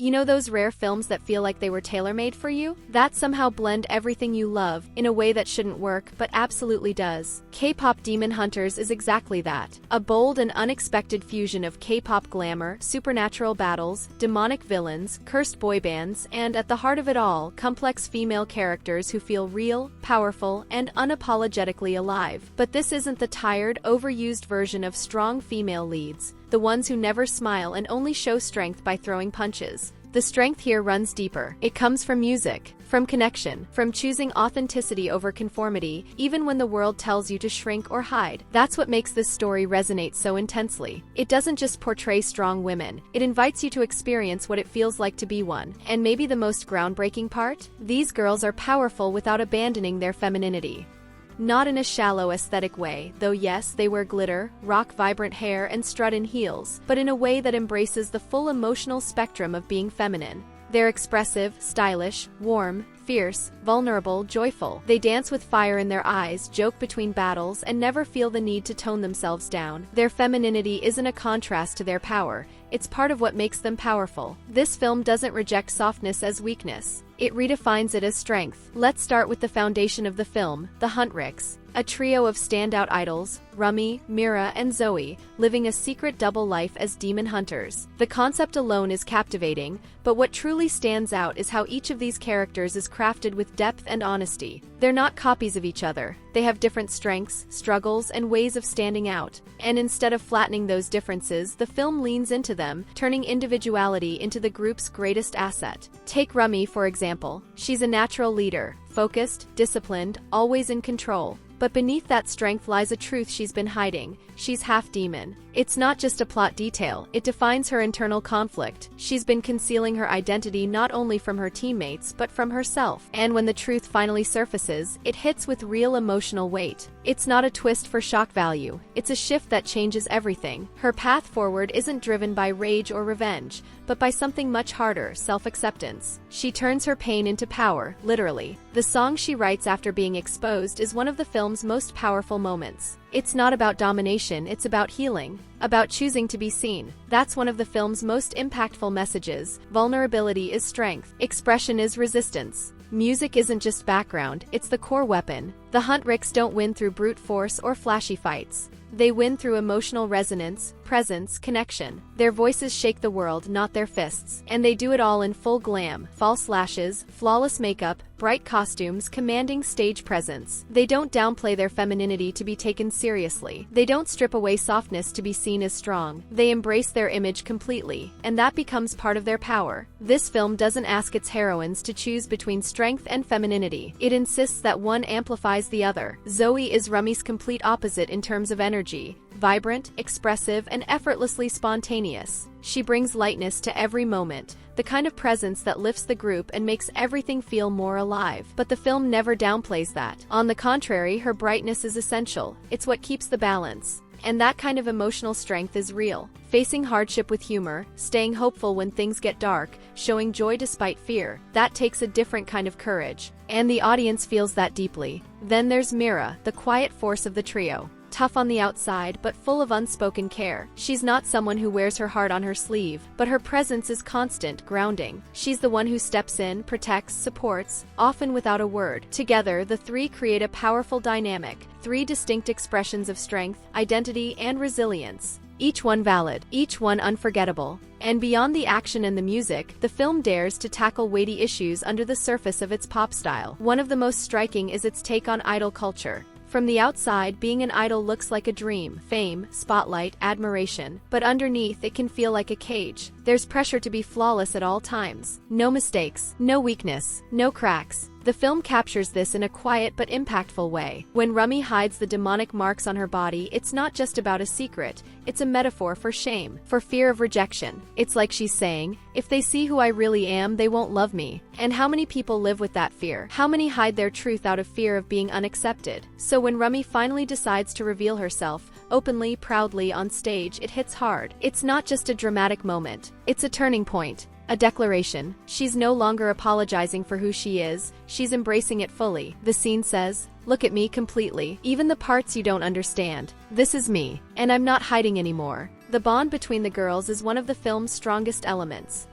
You know those rare films that feel like they were tailor-made for you? That somehow blend everything you love in a way that shouldn't work but absolutely does. K-pop Demon Hunters is exactly that. A bold and unexpected fusion of K-pop glamour, supernatural battles, demonic villains, cursed boy bands, and at the heart of it all, complex female characters who feel real, powerful, and unapologetically alive. But this isn't the tired, overused version of strong female leads, the ones who never smile and only show strength by throwing punches. The strength here runs deeper. It comes from music, from connection, from choosing authenticity over conformity, even when the world tells you to shrink or hide. That's what makes this story resonate so intensely. It doesn't just portray strong women, it invites you to experience what it feels like to be one. And maybe the most groundbreaking part? These girls are powerful without abandoning their femininity. Not in a shallow aesthetic way, though yes, they wear glitter, rock vibrant hair, and strut in heels, but in a way that embraces the full emotional spectrum of being feminine. They're expressive, stylish, warm, fierce, vulnerable, joyful. They dance with fire in their eyes, joke between battles, and never feel the need to tone themselves down. Their femininity isn't a contrast to their power, it's part of what makes them powerful. This film doesn't reject softness as weakness. It redefines it as strength. Let's start with the foundation of the film, the Huntrix. A trio of standout idols, Rumi, Mira, and Zoe, living a secret double life as demon hunters. The concept alone is captivating, but what truly stands out is how each of these characters is crafted with depth and honesty. They're not copies of each other. They have different strengths, struggles, and ways of standing out. And instead of flattening those differences, the film leans into them, turning individuality into the group's greatest asset. Take Rumi, for example. She's a natural leader, focused, disciplined, always in control. But beneath that strength lies a truth she's been hiding. She's half demon. It's not just a plot detail, it defines her internal conflict. She's been concealing her identity not only from her teammates but from herself. And when the truth finally surfaces, it hits with real emotional weight. It's not a twist for shock value, it's a shift that changes everything. Her path forward isn't driven by rage or revenge, but by something much harder, self-acceptance. She turns her pain into power, literally. The song she writes after being exposed is one of the film's most powerful moments. It's not about domination, it's about healing, about choosing to be seen. That's one of the film's most impactful messages. Vulnerability is strength. Expression is resistance. Music isn't just background, it's the core weapon. The Huntrix don't win through brute force or flashy fights. They win through emotional resonance, presence, connection. Their voices shake the world, not their fists. And they do it all in full glam, false lashes, flawless makeup, bright costumes, commanding stage presence. They don't downplay their femininity to be taken seriously. They don't strip away softness to be seen as strong. They embrace their image completely, and that becomes part of their power. This film doesn't ask its heroines to choose between strength and femininity. It insists that one amplifies the other. Zoe is Rumi's complete opposite in terms of energy. Vibrant, expressive, and effortlessly spontaneous. She brings lightness to every moment, the kind of presence that lifts the group and makes everything feel more alive. But the film never downplays that. On the contrary, her brightness is essential. It's what keeps the balance. And that kind of emotional strength is real. Facing hardship with humor, staying hopeful when things get dark, showing joy despite fear, that takes a different kind of courage. And the audience feels that deeply. Then there's Mira, the quiet force of the trio. Tough on the outside, but full of unspoken care. She's not someone who wears her heart on her sleeve, but her presence is constant, grounding. She's the one who steps in, protects, supports, often without a word. Together, the three create a powerful dynamic, three distinct expressions of strength, identity, and resilience. Each one valid, each one unforgettable. And beyond the action and the music, the film dares to tackle weighty issues under the surface of its pop style. One of the most striking is its take on idol culture. From the outside, being an idol looks like a dream, fame, spotlight, admiration. But underneath, it can feel like a cage. There's pressure to be flawless at all times. No mistakes, no weakness, no cracks. The film captures this in a quiet but impactful way. When Rumi hides the demonic marks on her body, it's not just about a secret, it's a metaphor for shame, for fear of rejection. It's like she's saying, if they see who I really am, they won't love me. And how many people live with that fear? How many hide their truth out of fear of being unaccepted? So when Rumi finally decides to reveal herself, openly, proudly, on stage, it hits hard. It's not just a dramatic moment, it's a turning point. A declaration. She's no longer apologizing for who she is, she's embracing it fully. The scene says, "Look at me completely, even the parts you don't understand. This is me, and I'm not hiding anymore." The bond between the girls is one of the film's strongest elements.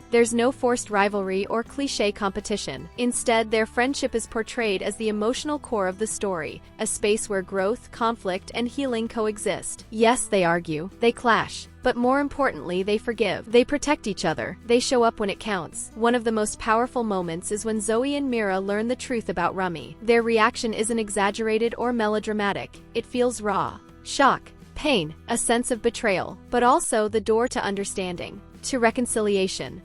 There's no forced rivalry or cliché competition. Instead, their friendship is portrayed as the emotional core of the story, a space where growth, conflict, and healing coexist. Yes, they argue, they clash, but more importantly, they forgive. They protect each other. They show up when it counts. One of the most powerful moments is when Zoe and Mira learn the truth about Rummy. Their reaction isn't exaggerated or melodramatic. It feels raw. Shock, pain, a sense of betrayal, but also the door to understanding, to reconciliation.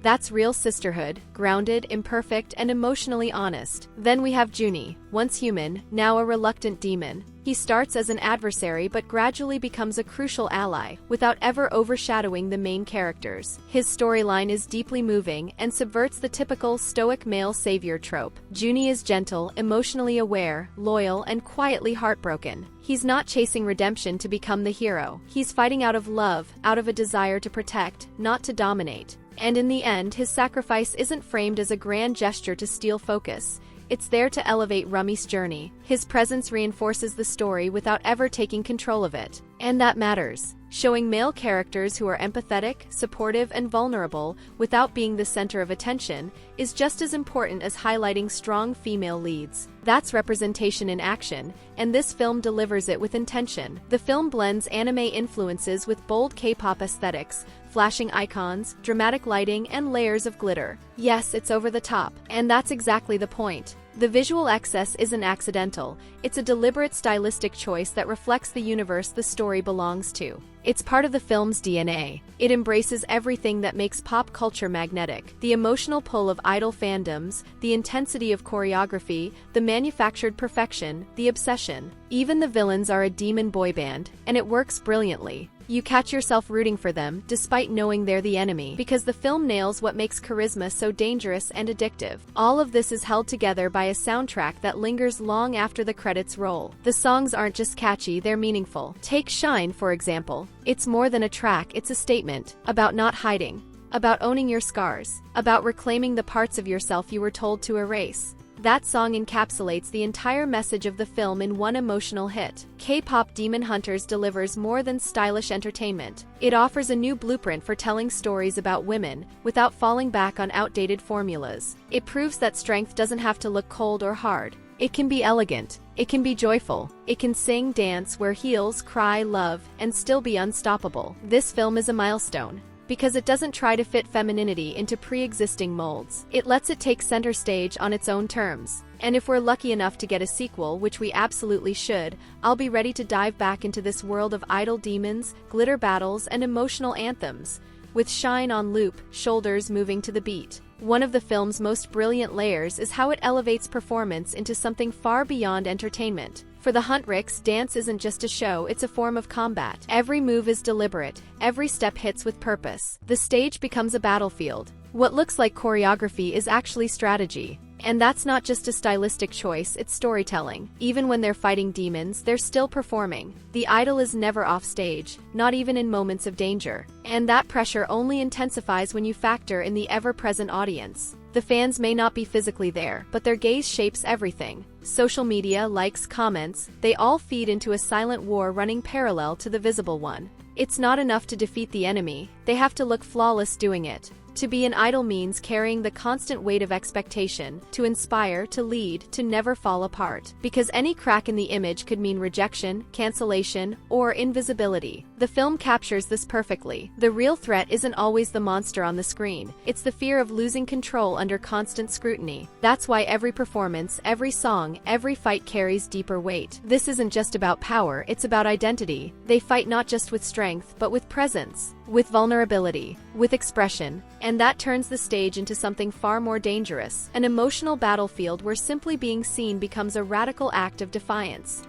That's real sisterhood, grounded, imperfect, and emotionally honest. Then we have Junie, once human, now a reluctant demon. He starts as an adversary but gradually becomes a crucial ally, without ever overshadowing the main characters. His storyline is deeply moving and subverts the typical stoic male savior trope. Junie is gentle, emotionally aware, loyal, and quietly heartbroken. He's not chasing redemption to become the hero. He's fighting out of love, out of a desire to protect, not to dominate. And in the end, his sacrifice isn't framed as a grand gesture to steal focus. It's there to elevate Rummy's journey. His presence reinforces the story without ever taking control of it. And that matters. Showing male characters who are empathetic, supportive, and vulnerable without being the center of attention is just as important as highlighting strong female leads. That's representation in action, and this film delivers it with intention. The film blends anime influences with bold K-pop aesthetics, flashing icons, dramatic lighting, and layers of glitter. Yes, it's over the top, and that's exactly the point. The visual excess isn't accidental. It's a deliberate stylistic choice that reflects the universe the story belongs to. It's part of the film's DNA. It embraces everything that makes pop culture magnetic: the emotional pull of idol fandoms, the intensity of choreography, the manufactured perfection, the obsession. Even the villains are a demon boy band, and it works brilliantly. You catch yourself rooting for them, despite knowing they're the enemy, because the film nails what makes charisma so dangerous and addictive. All of this is held together by a soundtrack that lingers long after the credits roll. The songs aren't just catchy, they're meaningful. Take Shine, for example. It's more than a track, it's a statement about not hiding, about owning your scars, about reclaiming the parts of yourself you were told to erase. That song encapsulates the entire message of the film in one emotional hit. K-pop Demon Hunters delivers more than stylish entertainment. It offers a new blueprint for telling stories about women without falling back on outdated formulas. It proves that strength doesn't have to look cold or hard. It can be elegant. It can be joyful. It can sing, dance, wear heels, cry, love, and still be unstoppable. This film is a milestone, because it doesn't try to fit femininity into pre-existing molds. It lets it take center stage on its own terms. And if we're lucky enough to get a sequel, which we absolutely should, I'll be ready to dive back into this world of idol demons, glitter battles, and emotional anthems, with Shine on loop, shoulders moving to the beat. One of the film's most brilliant layers is how it elevates performance into something far beyond entertainment. For the Huntrix, dance isn't just a show, it's a form of combat. Every move is deliberate, every step hits with purpose. The stage becomes a battlefield. What looks like choreography is actually strategy. And that's not just a stylistic choice, it's storytelling. Even when they're fighting demons, they're still performing. The idol is never off stage, not even in moments of danger. And that pressure only intensifies when you factor in the ever-present audience. The fans may not be physically there, but their gaze shapes everything. Social media, likes, comments, they all feed into a silent war running parallel to the visible one. It's not enough to defeat the enemy, they have to look flawless doing it. To be an idol means carrying the constant weight of expectation, to inspire, to lead, to never fall apart. Because any crack in the image could mean rejection, cancellation, or invisibility. The film captures this perfectly. The real threat isn't always the monster on the screen. It's the fear of losing control under constant scrutiny. That's why every performance, every song, every fight carries deeper weight. This isn't just about power, it's about identity. They fight not just with strength, but with presence, with vulnerability, with expression. And that turns the stage into something far more dangerous, an emotional battlefield where simply being seen becomes a radical act of defiance.